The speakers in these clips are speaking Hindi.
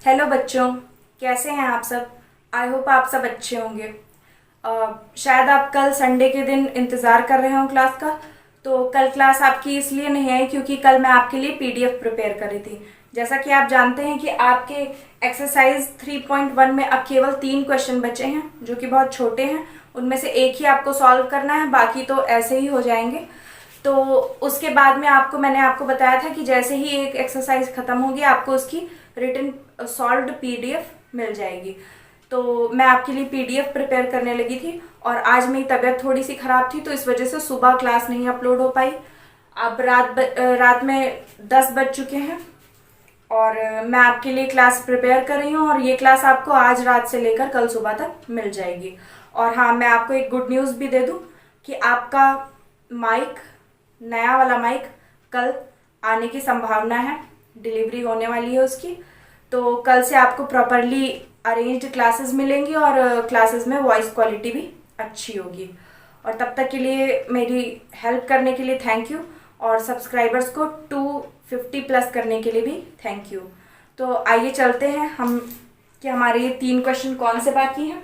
हेलो बच्चों, कैसे हैं आप सब। आई होप आप सब अच्छे होंगे। शायद आप कल संडे के दिन इंतज़ार कर रहे हो क्लास का। तो कल क्लास आपकी इसलिए नहीं आई क्योंकि कल मैं आपके लिए पीडीएफ प्रिपेयर कर रही थी। जैसा कि आप जानते हैं कि आपके एक्सरसाइज 3.1 में अब केवल 3 क्वेश्चन बचे हैं जो कि बहुत छोटे हैं। उनमें से एक ही आपको सॉल्व करना है, बाकी तो ऐसे ही हो जाएंगे। तो उसके बाद में मैंने आपको बताया था कि जैसे ही एक एक्सरसाइज खत्म होगी आपको उसकी रिटन सॉल्व्ड पीडीएफ मिल जाएगी। तो मैं आपके लिए पीडीएफ प्रिपेयर करने लगी थी और आज मेरी तबीयत थोड़ी सी ख़राब थी तो इस वजह से सुबह क्लास नहीं अपलोड हो पाई। अब रात में 10 बज चुके हैं और मैं आपके लिए क्लास प्रिपेयर कर रही हूँ और ये क्लास आपको आज रात से लेकर कल सुबह तक मिल जाएगी। और हाँ, मैं आपको एक गुड न्यूज़ भी दे दूँ कि आपका माइक, नया वाला माइक कल आने की संभावना है, डिलीवरी होने वाली है उसकी। तो कल से आपको प्रॉपरली अरेंज्ड क्लासेस मिलेंगी और क्लासेस में वॉइस क्वालिटी भी अच्छी होगी। और तब तक के लिए मेरी हेल्प करने के लिए थैंक यू, और सब्सक्राइबर्स को 250 प्लस करने के लिए भी थैंक यू। तो आइए चलते हैं हम कि हमारे ये 3 क्वेश्चन कौन से बाकी हैं।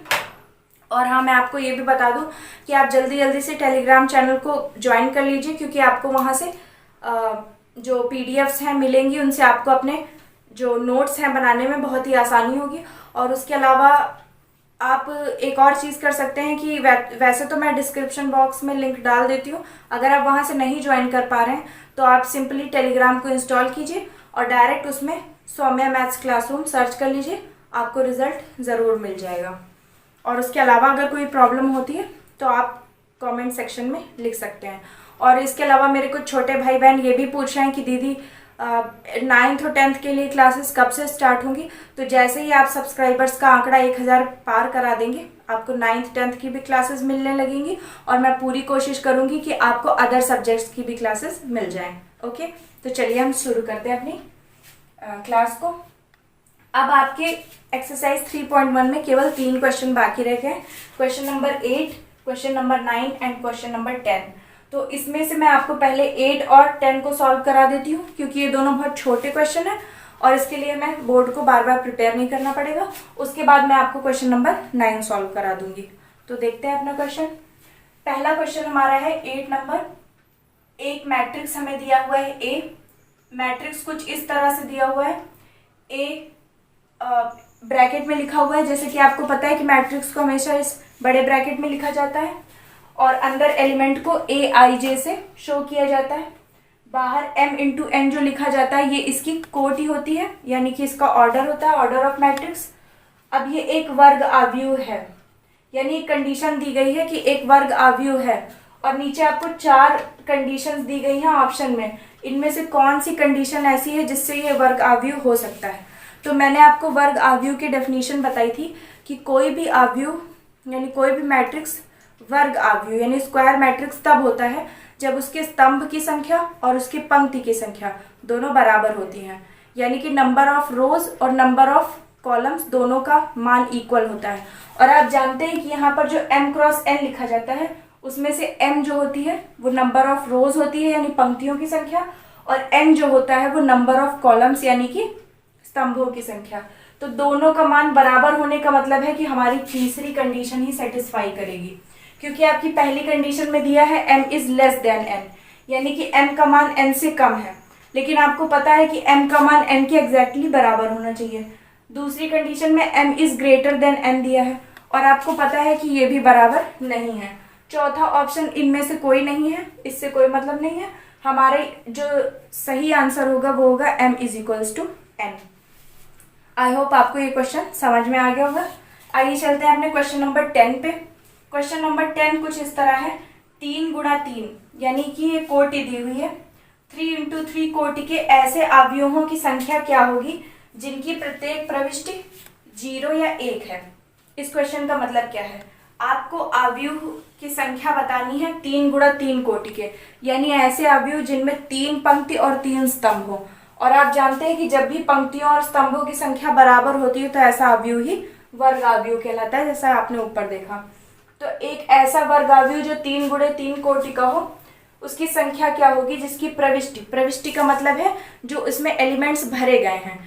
और हाँ, मैं आपको ये भी बता दूं कि आप जल्दी जल्दी से टेलीग्राम चैनल को ज्वाइन कर लीजिए क्योंकि आपको वहाँ से जो पीडीएफ्स हैं मिलेंगी, उनसे आपको अपने जो नोट्स हैं बनाने में बहुत ही आसानी होगी। और उसके अलावा आप एक और चीज़ कर सकते हैं कि वैसे तो मैं डिस्क्रिप्शन बॉक्स में लिंक डाल देती हूँ, अगर आप वहाँ से नहीं ज्वाइन कर पा रहे हैं तो आप सिंपली टेलीग्राम को इंस्टॉल कीजिए और डायरेक्ट उसमें सौम्या मैथ्स क्लासरूम सर्च कर लीजिए, आपको रिजल्ट ज़रूर मिल जाएगा। और उसके अलावा अगर कोई प्रॉब्लम होती है तो आप कमेंट सेक्शन में लिख सकते हैं। और इसके अलावा मेरे कुछ छोटे भाई बहन ये भी पूछ रहे हैं कि दीदी 9th और 10th के लिए क्लासेस कब से स्टार्ट होंगी। तो जैसे ही आप सब्सक्राइबर्स का आंकड़ा 1000 पार करा देंगे आपको 9th 10th की भी क्लासेस मिलने लगेंगी और मैं पूरी कोशिश करूँगी कि आपको अदर सब्जेक्ट्स की भी क्लासेस मिल जाएँ। ओके, तो चलिए हम शुरू करते हैं अपनी क्लास को। अब आपके एक्सरसाइज 3.1 में केवल 3 क्वेश्चन बाकी रह गए। Question number 8, question number 9 and question number 10। तो इसमें से मैं आपको पहले 8 और 10 को सॉल्व करा देती हूँ क्योंकि ये दोनों बहुत छोटे क्वेश्चन हैं और इसके लिए मैं बोर्ड को बार बार प्रिपेयर नहीं करना पड़ेगा। उसके बाद मैं आपको क्वेश्चन नंबर 9 सॉल्व करा दूंगी। तो देखते हैं अपना क्वेश्चन। पहला क्वेश्चन हमारा है 8 नंबर। एक मैट्रिक्स हमें दिया हुआ है ए। मैट्रिक्स कुछ इस तरह से दिया हुआ है, ए ब्रैकेट में लिखा हुआ है, जैसे कि आपको पता है कि मैट्रिक्स को हमेशा इस बड़े ब्रैकेट में लिखा जाता है और अंदर एलिमेंट को ए आई जे से शो किया जाता है। बाहर m इंटू एन जो लिखा जाता है ये इसकी कोटि होती है, यानी कि इसका ऑर्डर होता है, ऑर्डर ऑफ मैट्रिक्स। अब ये एक वर्ग आव्यूह है, यानी एक कंडीशन दी गई है कि एक वर्ग आव्यूह है और नीचे आपको 4 कंडीशंस दी गई हैं ऑप्शन में। इनमें से कौन सी कंडीशन ऐसी है जिससे ये वर्ग आव्यूह हो सकता है। तो मैंने आपको वर्ग आव्यूह की डेफिनेशन बताई थी कि कोई भी आव्यूह यानी कोई भी मैट्रिक्स वर्ग आव्यूह यानी स्क्वायर मैट्रिक्स तब होता है जब उसके स्तंभ की संख्या और उसकी पंक्ति की संख्या दोनों बराबर होती हैं, यानी कि नंबर ऑफ रोज और नंबर ऑफ कॉलम्स दोनों का मान इक्वल होता है। और आप जानते हैं कि यहाँ पर जो m क्रॉस n लिखा जाता है उसमें से m जो होती है वो नंबर ऑफ रोज होती है यानी पंक्तियों की संख्या, और n जो होता है वो नंबर ऑफ कॉलम्स यानी कि स्तंभों की संख्या। तो दोनों का मान बराबर होने का मतलब है कि हमारी तीसरी कंडीशन ही सेटिस्फाई करेगी, क्योंकि आपकी पहली कंडीशन में दिया है m is less than n, यानी कि m का मान n से कम है, लेकिन आपको पता है कि m का मान n के एग्जैक्टली बराबर होना चाहिए। दूसरी कंडीशन में m is greater than n दिया है और आपको पता है कि ये भी बराबर नहीं है। चौथा ऑप्शन इनमें से कोई नहीं है, इससे कोई मतलब नहीं है। हमारे जो सही आंसर होगा वो होगा m is equals to n। I hope आपको ये क्वेश्चन समझ में आ गया होगा। आइए चलते हैं अपने क्वेश्चन नंबर 10 पे। क्वेश्चन नंबर 10 कुछ इस तरह है, 3 गुणा 3 यानी कि ये कोटि दी हुई है। 3 इंटू 3 कोटि के ऐसे अवयवों की संख्या क्या होगी जिनकी प्रत्येक प्रविष्टि 0 या 1 है। इस क्वेश्चन का मतलब क्या है, आपको अवयव की संख्या बतानी है 3 गुणा 3 कोटि के, यानी ऐसे अवयव जिनमें 3 पंक्ति और 3 स्तंभ हो। और आप जानते हैं कि जब भी पंक्तियों और स्तंभों की संख्या बराबर होती है तो ऐसा अवयव ही वर्ग अवयव कहलाता है, जैसा आपने ऊपर देखा। तो एक ऐसा वर्ग अवयव जो 3 गुणे 3 कोटि का हो उसकी संख्या क्या होगी जिसकी प्रविष्टि, प्रविष्टि का मतलब है जो इसमें एलिमेंट्स भरे गए हैं,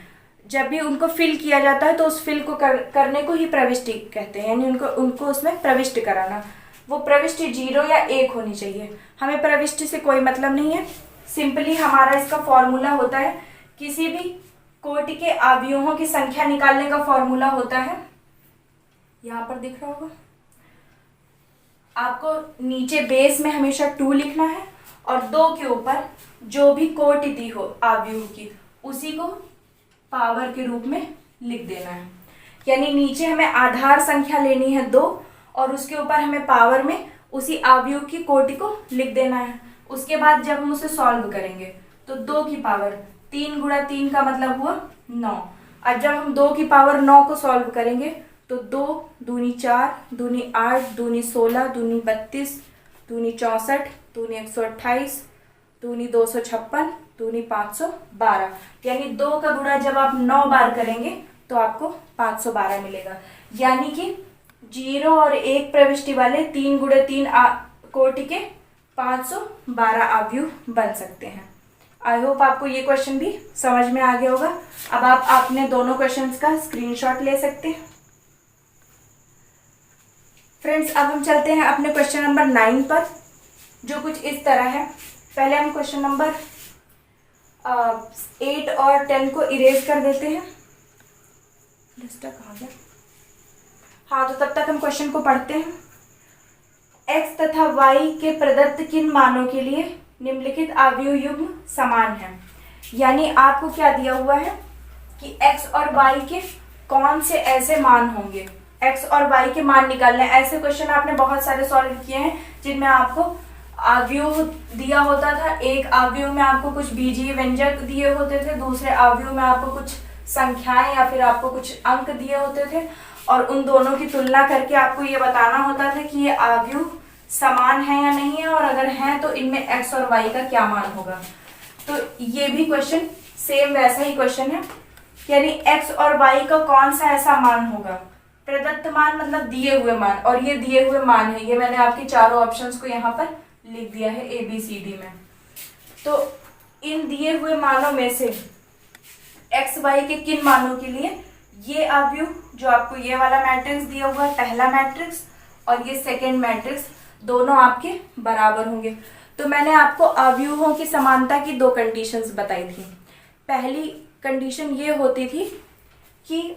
जब भी उनको फिल किया जाता है तो उस फिल को करने को ही प्रविष्टि कहते हैं, यानी उनको उसमें प्रविष्ट कराना। वो प्रविष्टि 0 या 1 होनी चाहिए। हमें प्रविष्टि से कोई मतलब नहीं है। सिंपली हमारा इसका फॉर्मूला होता है, किसी भी कोटि के अवयवों की संख्या निकालने का फॉर्मूला होता है, यहाँ पर दिख रहा होगा आपको, नीचे बेस में हमेशा 2 लिखना है और 2 के ऊपर जो भी कोटि दी हो अवयव की उसी को पावर के रूप में लिख देना है। यानी नीचे हमें आधार संख्या लेनी है 2 और उसके ऊपर हमें पावर में उसी अवयव की कोटि को लिख देना है। उसके बाद जब हम उसे सॉल्व करेंगे तो 2 की पावर 3 गुणा 3 का मतलब हुआ 9। अब जब हम 2 की पावर 9 को सॉल्व करेंगे तो 2 दूनी 4, दूनी 8, दूनी 16, दूनी 32, दूनी 64, दूनी 128, दूनी 256, दूनी 512, यानी 2 का गुणा जब आप 9 बार करेंगे तो आपको 512 मिलेगा। यानी कि 0 और 1 प्रविष्टि वाले 3 गुणे 3 कोटि के 512 अवयव बन सकते हैं। आई होप आपको ये क्वेश्चन भी समझ में आ गया होगा। अब आप अपने दोनों क्वेश्चंस का स्क्रीनशॉट ले सकते हैं। फ्रेंड्स, अब हम चलते हैं अपने क्वेश्चन नंबर 9 पर, जो कुछ इस तरह है। पहले हम क्वेश्चन नंबर 8 और 10 को इरेज कर देते हैं। कहाँ गया? हाँ, तो तब तक हम क्वेश्चन को पढ़ते हैं। x तथा y के प्रदत्त किन मानों के लिए निम्नलिखित अवयव युग्म समान है। यानी आपको क्या दिया हुआ है कि x और y के कौन से ऐसे मान होंगे, x और y के मान निकालने। ऐसे क्वेश्चन आपने बहुत सारे सॉल्व किए हैं जिनमें आपको अवयव दिया होता था। एक अवयव में आपको कुछ बीजीय व्यंजक दिए होते थे, दूसरे अवयव में आपको कुछ संख्याएं या फिर आपको कुछ अंक दिए होते थे और उन दोनों की तुलना करके आपको ये बताना होता था कि ये अवयव समान है या नहीं है, और अगर हैं तो इनमें x और y का क्या मान होगा। तो ये भी क्वेश्चन सेम वैसा ही क्वेश्चन है, यानी x और y का कौन सा ऐसा मान होगा। प्रदत्त मान मतलब दिए हुए मान, और ये दिए हुए मान है। ये मैंने आपके चारों ऑप्शंस को यहाँ पर लिख दिया है ABCD में। तो इन दिए हुए मानों में से x y के किन मानों के लिए ये अवयव, जो आपको ये वाला मैट्रिक्स दिया हुआ है, पहला मैट्रिक्स और ये सेकेंड मैट्रिक्स, दोनों आपके बराबर होंगे। तो मैंने आपको अवयवों की समानता की 2 कंडीशंस बताई थी। पहली कंडीशन ये होती थी कि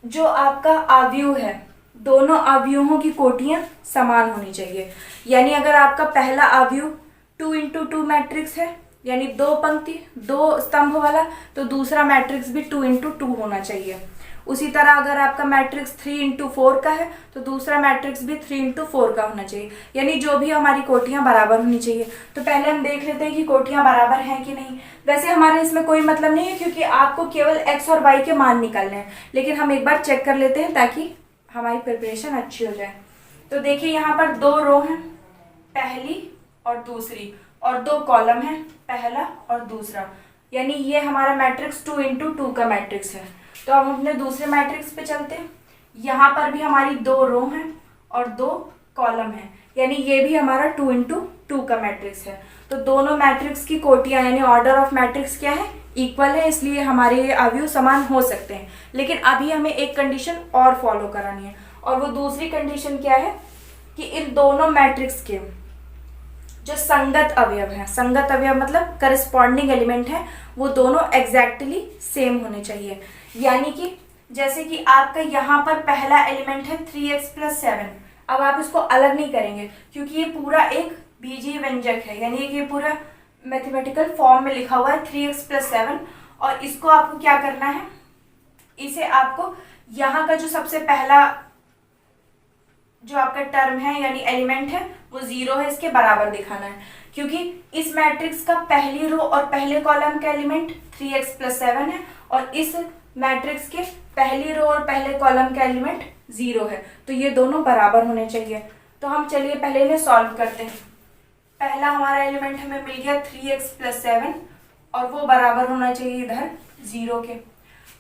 जो आपका अवयव है, दोनों अवयवों की कोटियां समान होनी चाहिए। यानी अगर आपका पहला अवयव 2 into 2 मैट्रिक्स है, यानी 2 पंक्ति 2 स्तंभ वाला, तो दूसरा मैट्रिक्स भी 2 into 2 होना चाहिए। उसी तरह अगर आपका मैट्रिक्स 3 into 4 का है तो दूसरा मैट्रिक्स भी 3 into 4 का होना चाहिए। यानी जो भी हमारी कोटियां बराबर होनी चाहिए। तो पहले हम देख लेते हैं कि कोटियां बराबर हैं कि नहीं। वैसे हमारे इसमें कोई मतलब नहीं है क्योंकि आपको केवल x और y के मान निकालने हैं, लेकिन हम एक बार चेक कर लेते हैं ताकि हमारी प्रिपरेशन अच्छी हो जाए। तो देखिए यहाँ पर 2 रो हैं, पहली और दूसरी, और 2 कॉलम हैं, पहला और दूसरा। यानी ये हमारा मैट्रिक्स 2 into 2 का मैट्रिक्स है। तो हम अपने दूसरे मैट्रिक्स पे चलते हैं। यहाँ पर भी हमारी 2 रो हैं और 2 कॉलम हैं, यानी ये भी हमारा 2 into 2 का मैट्रिक्स है। तो दोनों मैट्रिक्स की कोटियां यानी ऑर्डर ऑफ मैट्रिक्स क्या है, इक्वल है, इसलिए हमारे ये अवयव समान हो सकते हैं। लेकिन अभी हमें एक कंडीशन और फॉलो करानी है, और वो दूसरी कंडीशन क्या है कि इन दोनों मैट्रिक्स के जो संगत अवयव हैं, संगत अवयव मतलब करस्पॉन्डिंग एलिमेंट है, वो दोनों एग्जैक्टली सेम होने चाहिए। यानी कि जैसे कि आपका यहाँ पर पहला एलिमेंट है 3x + 7। अब आप इसको अलग नहीं करेंगे क्योंकि ये पूरा एक बीजीय व्यंजक है, यानी कि ये पूरा मैथमेटिकल फॉर्म में लिखा हुआ है 3x + 7। और इसको आपको क्या करना है, इसे आपको यहाँ का जो सबसे पहला जो आपका टर्म है यानी एलिमेंट है वो 0 है, इसके बराबर दिखाना है। क्योंकि इस मैट्रिक्स का पहली रो और पहले कॉलम का एलिमेंट 3x + 7 है और इस मैट्रिक्स के पहली रो और पहले कॉलम का एलिमेंट 0 है, तो ये दोनों बराबर होने चाहिए। तो हम चलिए पहले इन्हें सॉल्व करते हैं। पहला हमारा एलिमेंट हमें मिल गया 3x + 7 और वो बराबर होना चाहिए इधर 0 के।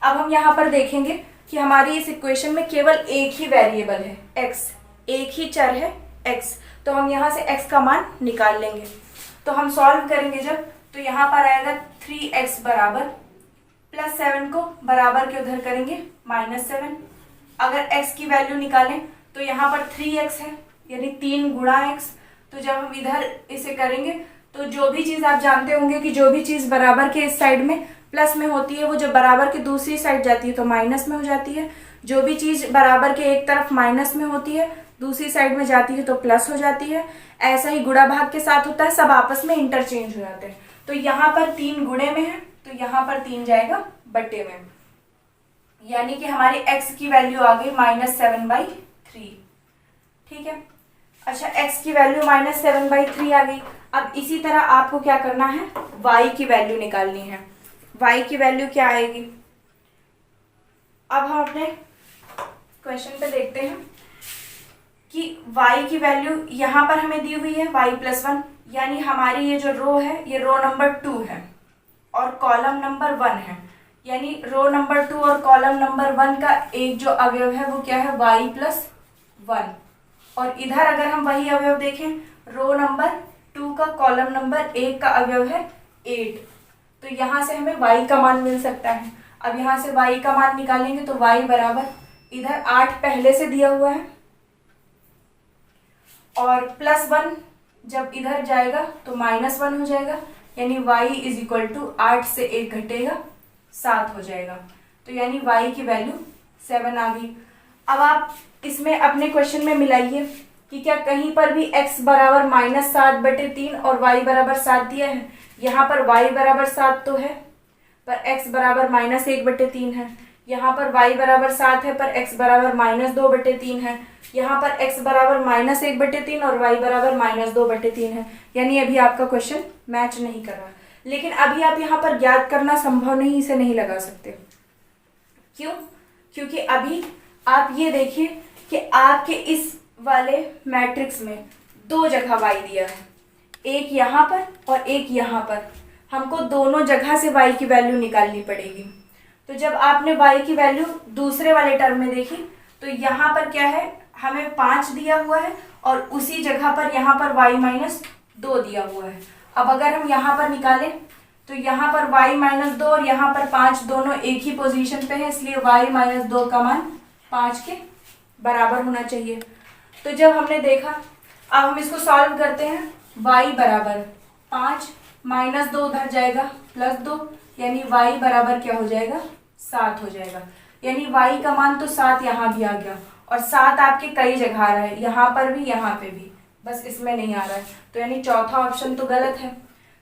अब हम यहाँ पर देखेंगे कि हमारी इस इक्वेशन में केवल एक ही वेरिएबल है x, एक ही चर है x, तो हम यहाँ से x का मान निकाल लेंगे। तो हम सॉल्व करेंगे जब, तो यहाँ पर आएगा 3x बराबर +7 को बराबर के उधर करेंगे -7। अगर x की वैल्यू निकालें तो यहाँ पर 3x है, यानी 3 गुणा x। तो जब हम इधर इसे करेंगे तो जो भी चीज़ आप जानते होंगे कि जो भी चीज़ बराबर के इस साइड में प्लस में होती है वो जब बराबर की दूसरी साइड जाती है तो माइनस में हो जाती है। जो भी चीज़ बराबर के एक तरफ माइनस में होती है दूसरी साइड में जाती है तो प्लस हो जाती है। ऐसा ही गुणा भाग के साथ होता है, सब आपस में इंटरचेंज हो जाते हैं। तो यहाँ पर 3 गुणे में है तो यहाँ पर 3 जाएगा बट्टे में, यानी कि हमारी x की वैल्यू आ गई -7/3। ठीक है। अच्छा, x की वैल्यू -7/3 आ गई। अब इसी तरह आपको क्या करना है, y की वैल्यू निकालनी है। y की वैल्यू क्या आएगी, अब हम अपने क्वेश्चन पे देखते हैं कि y की वैल्यू यहाँ पर हमें दी हुई है y+1, यानी हमारी ये जो रो है ये रो नंबर 2 है और कॉलम नंबर 1 है, यानी रो नंबर 2 और कॉलम नंबर 1 का एक जो अवयव है वो क्या है, y+1। और इधर अगर हम वही अवयव देखें, रो नंबर 2 का कॉलम नंबर 1 का अवयव है 8, तो यहाँ से हमें y का मान मिल सकता है। अब यहाँ से y का मान निकालेंगे तो y बराबर, इधर 8 पहले से दिया हुआ है और +1 जब इधर जाएगा तो -1 हो जाएगा, यानी y = 8 से 1 घटेगा 7 हो जाएगा। तो यानी y की वैल्यू 7 आ गई। अब आप इसमें अपने क्वेश्चन में मिलाइए कि क्या कहीं पर भी x बराबर -7/3 और y बराबर 7 दिया है। यहाँ पर y बराबर 7 तो है पर x बराबर -1/3 है, यहाँ पर y बराबर 7 है पर x बराबर -2/3 है, यहाँ पर x बराबर -1/3 और y बराबर -2/3 है, यानी अभी आपका क्वेश्चन मैच नहीं कर रहा। लेकिन अभी आप यहाँ पर ज्ञात करना संभव नहीं, इसे नहीं लगा सकते। क्यों? क्योंकि अभी आप ये देखिए कि आपके इस वाले मैट्रिक्स में 2 जगह y दिया है, एक यहाँ पर और एक यहाँ पर। हमको दोनों जगह से y की वैल्यू निकालनी पड़ेगी। तो जब आपने y की वैल्यू दूसरे वाले टर्म में देखी तो यहाँ पर क्या है, हमें 5 दिया हुआ है और उसी जगह पर यहाँ पर y-2 दिया हुआ है। अब अगर हम यहाँ पर निकालें तो यहाँ पर y-2 और यहाँ पर 5 दोनों एक ही पोजीशन पे है, इसलिए y-2 का मान 5 के बराबर होना चाहिए। तो जब हमने देखा, अब हम इसको सॉल्व करते हैं। y बराबर 5 -2 उधर जाएगा +2, यानी y बराबर क्या हो जाएगा, 7 हो जाएगा। यानी y का मान तो 7 यहाँ भी आ गया और 7 आपके कई जगह आ रहा है, यहाँ पर भी यहाँ पे भी, बस इसमें नहीं आ रहा है। तो यानी चौथा ऑप्शन तो गलत है।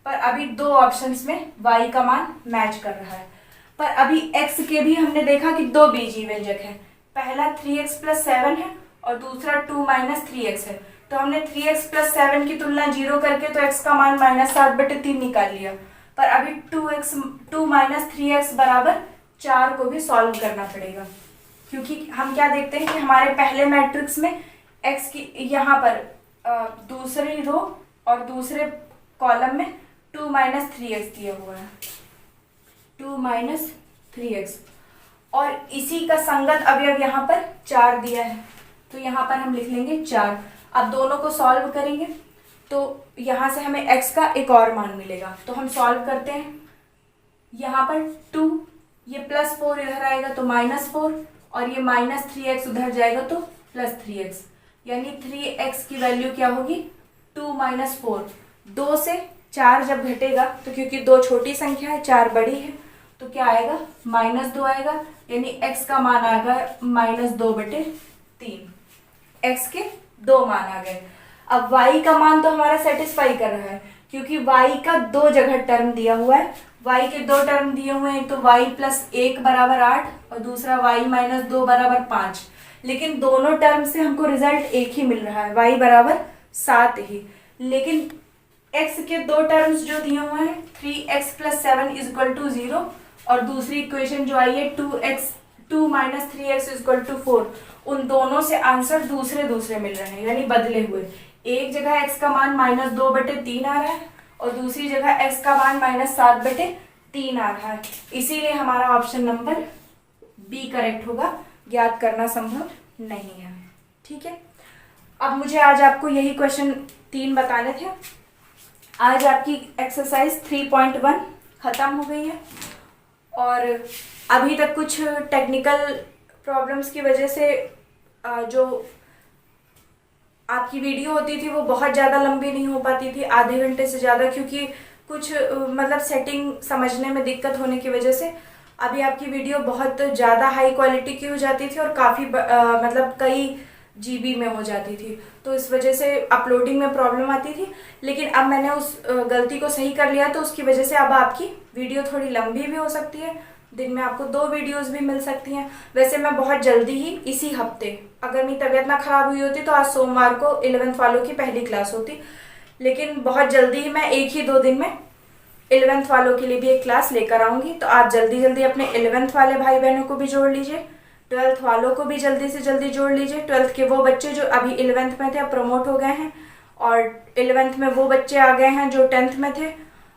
पर अभी 2 ऑप्शंस में y का मान मैच कर रहा है। पर अभी x के भी हमने देखा कि 2 बीजीय व्यंजक है, पहला 3x + 7 है और दूसरा 2 - 3x है। तो हमने 3x + 7 की तुलना 0 करके तो x का मान -7/3 निकाल लिया। पर अभी 2 - 3x बराबर 4 को भी सॉल्व करना पड़ेगा, क्योंकि हम क्या देखते हैं कि हमारे पहले मैट्रिक्स में x की यहाँ पर दूसरी रो और दूसरे कॉलम में 2 - 3x दिया हुआ है, 2 - 3x, और इसी का संगत अवयव यहाँ पर 4 दिया है, तो यहाँ पर हम लिख लेंगे 4। अब दोनों को सॉल्व करेंगे तो यहाँ से हमें x का एक और मान मिलेगा, तो हम सॉल्व करते हैं। यहाँ पर 2, ये +4 इधर आएगा तो -4 और ये -3x उधर जाएगा तो +3x, यानी 3x की वैल्यू क्या होगी, 2 - 4। 2 से 4 जब घटेगा तो क्योंकि 2 छोटी संख्या है 4 बड़ी है तो क्या आएगा, -2 आएगा, यानी x का मान आएगा -2/3। x के 2 मान आ गए। अब y का मान तो हमारा सेटिस्फाई कर रहा है क्योंकि y का 2 जगह टर्म दिया हुआ है। y के 2 टर्म दिए हुए हैं, तो y + 1 बराबर 8 और दूसरा y - 2 बराबर 5, लेकिन दोनों टर्म से हमको रिजल्ट एक ही मिल रहा है, y बराबर 7 ही। लेकिन x के 2 टर्म्स जो दिए हुए हैं 3x + 7 = 0 और दूसरी इक्वेशन जो आई है 2 - 3x = 4, उन दोनों से आंसर दूसरे दूसरे मिल रहे हैं, यानी बदले हुए। एक जगह x का मान -2/3 आ रहा है और दूसरी जगह x का मान -7/3 आ रहा है, इसीलिए हमारा ऑप्शन नंबर बी करेक्ट होगा। ज्ञात करना संभव नहीं है। ठीक है, अब मुझे आज आपको यही क्वेश्चन 3 बताने थे। आज आपकी एक्सरसाइज 3.1 खत्म हो गई है। और अभी तक कुछ टेक्निकल प्रॉब्लम्स की वजह से जो आपकी वीडियो होती थी वो बहुत ज़्यादा लंबी नहीं हो पाती थी, आधे घंटे से ज़्यादा, क्योंकि कुछ मतलब सेटिंग समझने में दिक्कत होने की वजह से अभी आपकी वीडियो बहुत ज़्यादा हाई क्वालिटी की हो जाती थी और काफ़ी मतलब कई जीबी में हो जाती थी, तो इस वजह से अपलोडिंग में प्रॉब्लम आती थी। लेकिन अब मैंने उस गलती को सही कर लिया, तो उसकी वजह से अब आपकी वीडियो थोड़ी लंबी भी हो सकती है, दिन में आपको 2 वीडियोस भी मिल सकती हैं। वैसे मैं बहुत जल्दी ही इसी हफ्ते, अगर मेरी तबीयत ना खराब हुई होती तो आज सोमवार को 11th वालों की पहली क्लास होती, लेकिन बहुत जल्दी ही मैं 1 ही 2 दिन में 11th वालों के लिए भी एक क्लास लेकर आऊंगी। तो आप जल्दी जल्दी अपने 11th वाले भाई बहनों को भी जोड़ लीजिए, 12th वालों को भी जल्दी से जल्दी जोड़ लीजिए। 12th के वो बच्चे जो अभी 11th में थे अब प्रमोट हो गए हैं, और 11th में वो बच्चे आ गए हैं जो 10th में थे,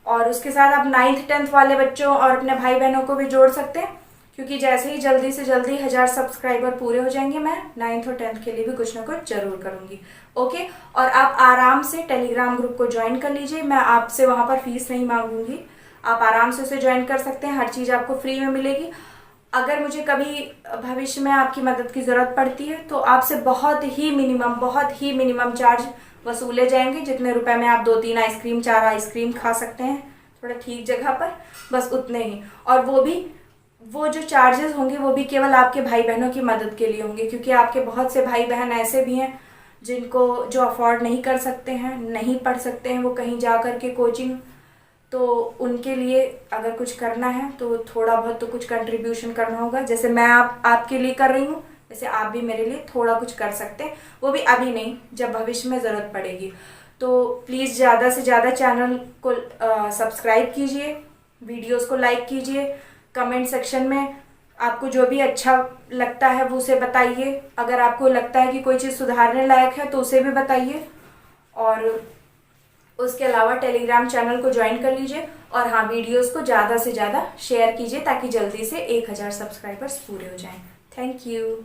और उसके साथ आप 9th 10th वाले बच्चों और अपने भाई बहनों को भी जोड़ सकते हैं, क्योंकि जैसे ही जल्दी से जल्दी 1000 सब्सक्राइबर पूरे हो जाएंगे मैं 9th और 10th के लिए भी कुछ ना कुछ जरूर करूंगी। ओके, और आप आराम से टेलीग्राम ग्रुप को ज्वाइन कर लीजिए, मैं आपसे वहां पर फीस नहीं मांगूंगी, आप आराम से उसे ज्वाइन कर सकते हैं, हर चीज़ आपको फ्री में मिलेगी। अगर मुझे कभी भविष्य में आपकी मदद की ज़रूरत पड़ती है तो आपसे बहुत ही मिनिमम चार्ज वसूले जाएंगे, जितने रुपए में आप 2-3 आइसक्रीम 4 आइसक्रीम खा सकते हैं थोड़ा ठीक जगह पर, बस उतने ही। और वो जो चार्जेस होंगे वो भी केवल आपके भाई बहनों की मदद के लिए होंगे, क्योंकि आपके बहुत से भाई बहन ऐसे भी हैं जिनको जो अफोर्ड नहीं कर सकते हैं, नहीं पढ़ सकते हैं वो कहीं जा कर के कोचिंग, तो उनके लिए अगर कुछ करना है तो थोड़ा बहुत तो कुछ कंट्रीब्यूशन करना होगा। जैसे मैं आपके लिए कर रही हूँ, वैसे आप भी मेरे लिए थोड़ा कुछ कर सकते हैं, वो भी अभी नहीं, जब भविष्य में ज़रूरत पड़ेगी। तो प्लीज़ ज़्यादा से ज़्यादा चैनल को सब्सक्राइब कीजिए, वीडियोस को लाइक कीजिए, कमेंट सेक्शन में आपको जो भी अच्छा लगता है वो उसे बताइए, अगर आपको लगता है कि कोई चीज़ सुधारने लायक है तो उसे भी बताइए, और उसके अलावा टेलीग्राम चैनल को ज्वाइन कर लीजिए, और हाँ, वीडियोस को ज़्यादा से ज़्यादा शेयर कीजिए ताकि जल्दी से 1000 सब्सक्राइबर्स पूरे हो जाएं। Thank you.